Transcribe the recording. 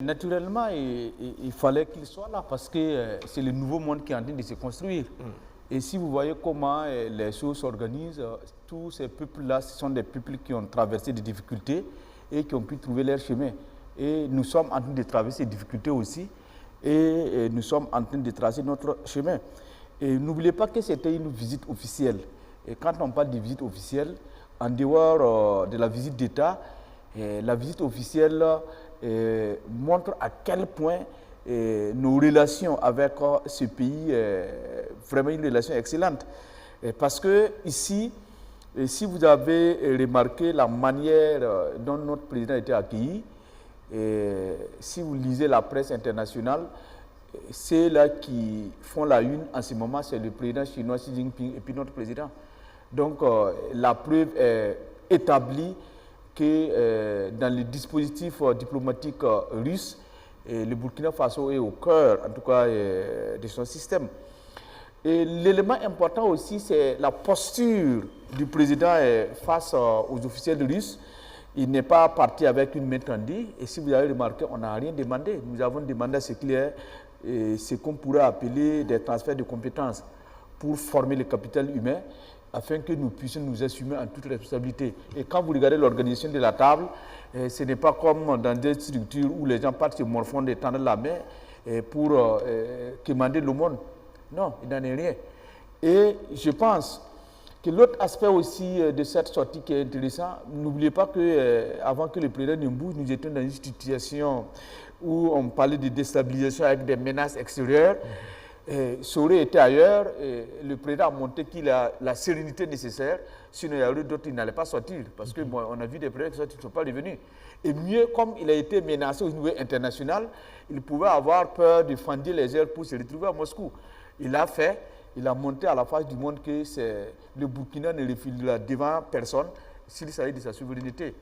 Naturellement, il fallait qu'il soit là parce que c'est le nouveau monde qui est en train de se construire. Et si vous voyez comment les choses s'organisent, tous ces peuples-là, ce sont des peuples qui ont traversé des difficultés et qui ont pu trouver leur chemin. Et nous sommes en train de traverser ces difficultés aussi et nous sommes en train de tracer notre chemin. Et n'oubliez pas que c'était une visite officielle. Et quand on parle de visite officielle, en dehors de la visite d'État, la visite officielle montre à quel point nos relations avec ce pays vraiment une relation excellente. Parce que ici, si vous avez remarqué la manière dont notre président a été accueilli, si vous lisez la presse internationale, ceux-là qui font la une en ce moment, c'est le président chinois Xi Jinping et puis notre président. Donc la preuve est établie que dans le dispositif diplomatique russe, le Burkina Faso est au cœur, en tout cas, de son système. Et l'élément important aussi, c'est la posture du président face aux officiels russes. Il n'est pas parti avec une main tendue. Et si vous avez remarqué, on n'a rien demandé. Nous avons demandé ce qu'il y a, ce qu'on pourrait appeler des transferts de compétences pour former le capital humain, afin que nous puissions nous assumer en toute responsabilité. Et quand vous regardez l'organisation de la table, ce n'est pas comme dans des structures où les gens partent se morfondre et tendre la main pour commander le monde. Non, il n'en est rien. Et je pense que l'autre aspect aussi de cette sortie qui est intéressant, n'oubliez pas qu'avant que le président ne bouge, nous étions dans une situation où on parlait de déstabilisation avec des menaces extérieures. Ça aurait été ailleurs, le président a montré qu'il a la sérénité nécessaire, sinon il y aurait d'autres qui n'allaient pas sortir, parce que bon, on a vu des présidents qui ne sont pas revenus. Et mieux, comme il a été menacé au niveau international, il pouvait avoir peur de fendre les airs pour se retrouver à Moscou. Il l'a fait, il a montré à la face du monde que le Burkina ne refusera devant personne s'il s'agit de sa souveraineté.